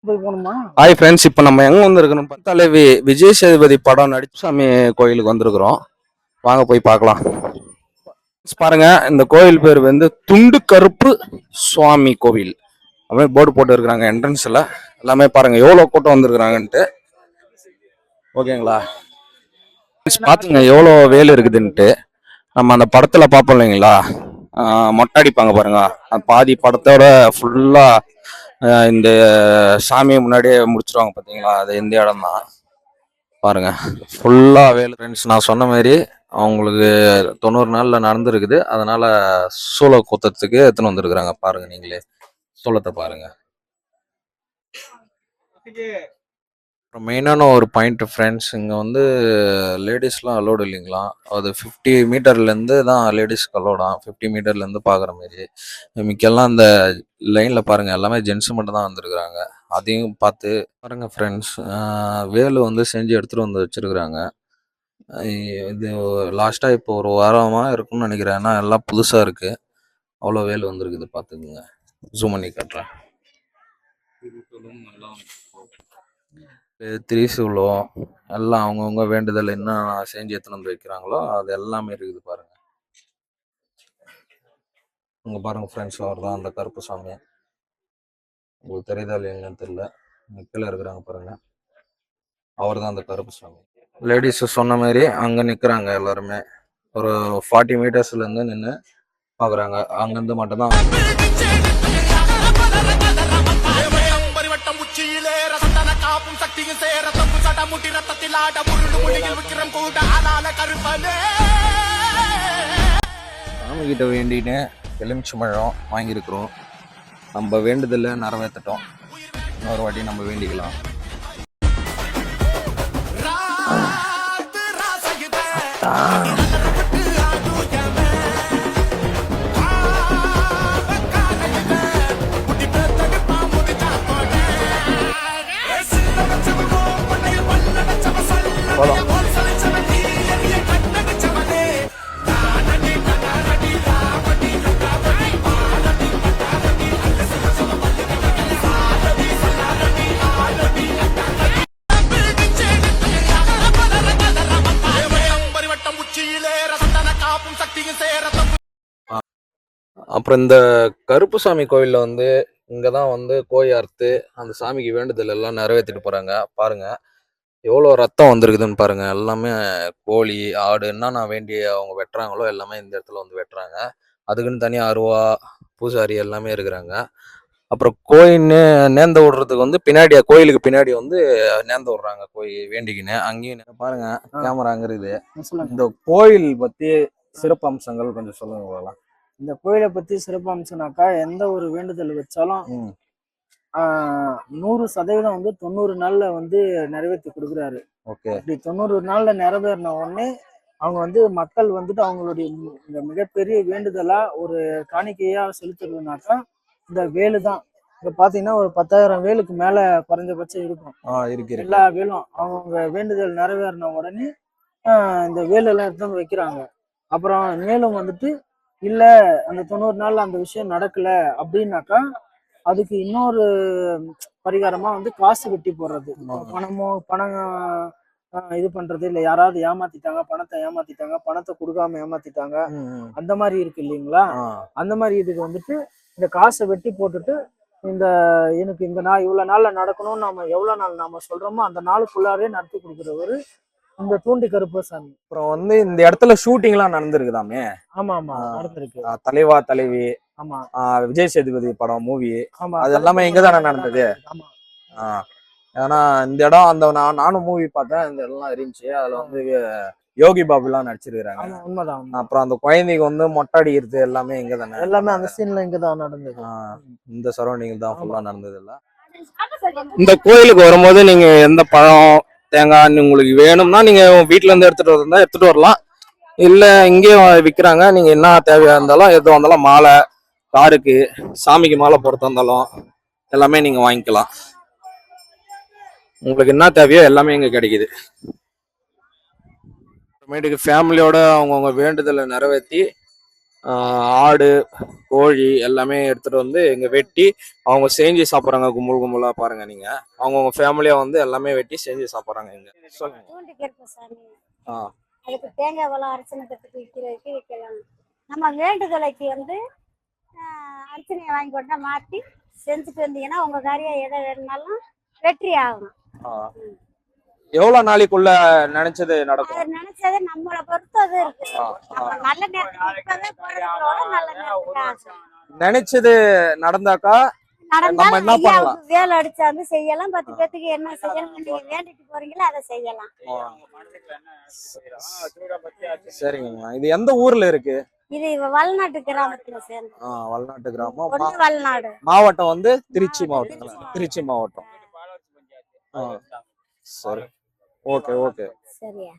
Hi friends, இப்போ நம்ம எங்கே வந்திருக்கணும் தலைவி விஜய் சேதுபதி படம் நடிச்சாமி கோயிலுக்கு வந்திருக்கிறோம். வாங்க போய் பார்க்கலாம். பாருங்க, இந்த கோயில் பேர் வந்து துண்டு கருப்பு சுவாமி கோவில் அப்படியே போர்டு போட்டு இருக்கிறாங்க. என்ட்ரன்ஸ்ல எல்லாமே பாருங்க எவ்வளோ கூட்டம் வந்திருக்கிறாங்கன்ட்டு. ஓகேங்களா, பாத்துங்க எவ்வளோ வேல் இருக்குதுன்ட்டு. நம்ம அந்த படத்துல பார்ப்போம் இல்லைங்களா, மொட்டை அடிப்பாங்க பாருங்க, பாதி படத்தோட ஃபுல்லா இந்த சாமியை முன்னாடியே முடிச்சிருவாங்க பார்த்தீங்களா, அது எந்த இடம் தான் பாருங்க. ஃபுல்லா வேலு ஃப்ரெண்ட்ஸ், நான் சொன்ன மாதிரி அவங்களுக்கு 90 நாள்ல நடந்துருக்குது. அதனால சூளை குத்தத்துக்கு எடுத்துன்னு வந்துருக்குறாங்க. பாருங்க, நீங்களே சூளத்தை பாருங்க. மெயினான ஒரு பாயிண்ட் ஃப்ரெண்ட்ஸ், இங்கே வந்து லேடிஸ்லாம் அலோடு இல்லைங்களா. அது 50 மீட்டர்லேருந்து தான் லேடிஸ்க்கு அலோடாம். 50 மீட்டர்லேருந்து பார்க்குற மாதிரி. மிக்கெல்லாம் இந்த லைனில் பாருங்கள், எல்லாமே ஜென்ஸு மட்டும் தான் வந்திருக்கிறாங்க. அதையும் பார்த்து பாருங்க ஃப்ரெண்ட்ஸ். வேலு வந்து செஞ்சு எடுத்துகிட்டு வந்து வச்சுருக்குறாங்க. இது லாஸ்ட்டாக இப்போ ஒரு வாரமாக இருக்குன்னு நினைக்கிறேன். ஏன்னா எல்லாம் புதுசாக இருக்குது. அவ்வளோ வேலு வந்துருக்குது, பார்த்துக்குங்க. ஜூம் பண்ணி காட்டுறேன். திரிசூலம் எல்லாம் அவங்கவுங்க வேண்டுதல் என்ன செஞ்சு எடுத்துன்னு வந்து வைக்கிறாங்களோ அது எல்லாமே இருக்குது பாருங்க. இங்க பாருங்க ஃப்ரெண்ட்ஸ், அவர் தான் அந்த கருப்பு சாமி. உங்களுக்கு தெரியுதா இல்லையான்னு தெரியல, கீழே இருக்கிறாங்க பாருங்க, அவர் தான் அந்த கருப்பு சாமி. லேடிஸ் சொன்ன மாதிரி அங்க நிக்கிறாங்க எல்லாருமே. ஒரு 40 மீட்டர்ஸ்ல இருந்து நின்று பாக்குறாங்க. அங்கிருந்து மட்டும்தான் சாமி கிட்ட வேண்டின்னு எலுமிச்சம்பழம் வாங்கியிருக்கிறோம். நம்ம வேண்டுதல நிறைவேற்றட்டோம். இன்னொரு வாட்டி நம்ம வேண்டிக்கலாம். அப்புறம் இந்த கருப்புசாமி கோயில்ல வந்து இங்கதான் வந்து கோய் அறுத்து அந்த சாமிக்கு வேண்டுதல் எல்லாம் நிறைவேற்றிட்டு போறாங்க. பாருங்க எவ்வளோ ரத்தம் வந்திருக்குதுன்னு பாருங்க. எல்லாமே கோழி, ஆடு என்னன்னா வேண்டி அவங்க வெட்டுறாங்களோ எல்லாமே இந்த இடத்துல வந்து வெட்டுறாங்க. அதுக்குன்னு தனியா அருவா, பூசாரி எல்லாமே இருக்கிறாங்க. அப்புறம் கோயின்னு நேர்ந்த விடுறதுக்கு வந்து பின்னாடி, கோயிலுக்கு பின்னாடி வந்து நேர்ந்த விடுறாங்க கோயில் வேண்டிக்கின்னு. அங்கேயும் பாருங்க, கேமரா அங்க இருக்குது. இந்த கோயில் பத்தி சிறப்பு அம்சங்கள் கொஞ்சம் சொல்லுங்க. இந்த கோயிலை பத்தி சிறப்பு அம்சம்னாக்கா, எந்த ஒரு வேண்டுதல் வச்சாலும் 100% வந்து 90 நாள்ல வந்து நிறைவேற்றி கொடுக்குறாரு. அப்படி 90 நாள்ல நிறைவேறின உடனே அவங்க வந்து மக்கள் வந்துட்டு அவங்களுடைய இந்த மிகப்பெரிய வேண்டுதலா ஒரு காணிக்கையா செலுத்துறதுனாக்கா இந்த வேலு தான். இப்ப பாத்தீங்கன்னா ஒரு 10,000 வேலுக்கு மேல குறைஞ்சபட்சம் இருக்கும். எல்லா வேலும் அவங்க வேண்டுதல் நிறைவேறின உடனே இந்த வேலு எல்லாம் எடுத்து வைக்கிறாங்க. அப்புறம் மேலும் வந்துட்டு இல்ல அந்த 90 நாள்ல அந்த விஷயம் நடக்கல அப்படின்னாக்கா அதுக்கு இன்னொரு பரிகாரமா வந்து காசு வெட்டி போடுறது. பணம் இது பண்றது, இல்ல யாராவது ஏமாத்திட்டாங்க, பணத்தை ஏமாத்திட்டாங்க, பணத்தை கொடுக்காம ஏமாத்திட்டாங்க, அந்த மாதிரி இருக்கு இல்லைங்களா. அந்த மாதிரி இதுக்கு வந்துட்டு இந்த காசை வெட்டி போட்டுட்டு இந்த எனக்கு இந்த நாள் இவ்வளவு நாள்ல நடக்கணும்னு நாம எவ்வளவு நாள் நாம சொல்றோமோ அந்த நாளுக்குள்ளாரே நடத்தி கொடுக்குறவரு இந்த தூண்டி கருப்பசாமி. அப்புறம் வந்து இந்த இடத்துல ஷூட்டிங் எல்லாம் நடந்திருக்குதாமே. ஆமா ஆமா, நடந்திருக்கு. தலைவா தலைவி, ஆமா, விஜய் சேதுபதி படம் மூவி, அது எல்லாமே இங்கதானே நடந்தது. ஏன்னா இந்த இடம் அந்த நானும் மூவி பார்த்தேன், இந்த இடம்லாம் இருந்துச்சு. அதுல வந்து யோகி பாபு எல்லாம் நடிச்சிருக்காங்க. உண்மைதான். அப்புறம் அந்த குழந்தைக்கு வந்து மொட்டை அடிக்கிறது எல்லாமே இங்க தானே. எல்லாமே அந்த சீன்ல இங்கதான் நடந்தது. இந்த சரௌண்டிங் தான் ஃபுல்லா நடந்தது. இல்ல இந்த கோயிலுக்கு வரும்போது நீங்க எந்த பழம், தேங்காய் உங்களுக்கு வேணும்னா நீங்க வீட்டுல இருந்து எடுத்துட்டு வரலாம். இல்ல இங்கேயும் விற்கிறாங்க. நீங்க என்ன தேவையா இருந்தாலும் எது வந்தாலும், மாலை, காருக்கு சாமிக்கு மாலை போடுறதா இருந்தாலும் எல்லாமே நீங்க வாங்கிக்கலாம். உங்களுக்கு என்ன தேவையோ எல்லாமே இங்க கிடைக்குது. அப்புறமேட்டுக்கு ஃபேமிலியோட அவங்கவுங்க வேண்டுதலை நிறைவேற்றி ஆடு கோழி எல்லாமே எடுத்துட்டு வந்து இங்க வெட்டி அவங்க செஞ்சு சாப்பிட்றாங்க. கும்பல் கும்பலா பாருங்க நீங்க. அவங்கவுங்க ஃபேமிலியா வந்து எல்லாமே வெட்டி செஞ்சு சாப்பிட்றாங்க இங்க. சொல்லுங்க. தூண்டி கருப்பசாமி ஆ அதுக்கு தேங்காய் வளம் அர்ச்சனை கற்றுக்கு விற்கிறதுக்கு விற்கலாம். நம்ம வேண்டுதலைக்கு வந்து அர்ச்சனையை வாங்கி கொண்டா மாற்றி செஞ்சுட்டு வந்தீங்கன்னா உங்க காரியம் எதை வேணுனாலும் வெற்றி ஆகும். ஆ. எவ்வளவு நாளைக்குள்ள நினைச்சது நடக்கும்? அது நினைச்சது நம்மளை பொறுத்து அது இருக்கு. ஆ, ஆ. நம்ம நல்ல நேரத்துக்கு இப்பவே போறதுக்கோட நல்ல நேரத்துக்கு ஆகும். நினைச்சது நடந்தாக்கா நம்ம நடந்தாலும் என்ன பண்ணலாம்? ஐயாவுக்கு வேலை அடிச்சாந்து செய்யலாம். 10 பேத்துக்கு என்ன செய்யணும் நீங்க வேண்டிட்டு போறீங்களோ அதை செய்யலாம். சரிங்கம்மா. இது எந்த ஊர்ல இருக்கு? இது வளநாட்டு கிராமத்துல சேர்ந்து வளநாட்டு கிராமம். ஒண்ணு வளநாடு மாவட்டம் வந்து திருச்சி மாவட்டங்களா? திருச்சி மாவட்டம். ஆ, சரி. Okay okay. சரியா.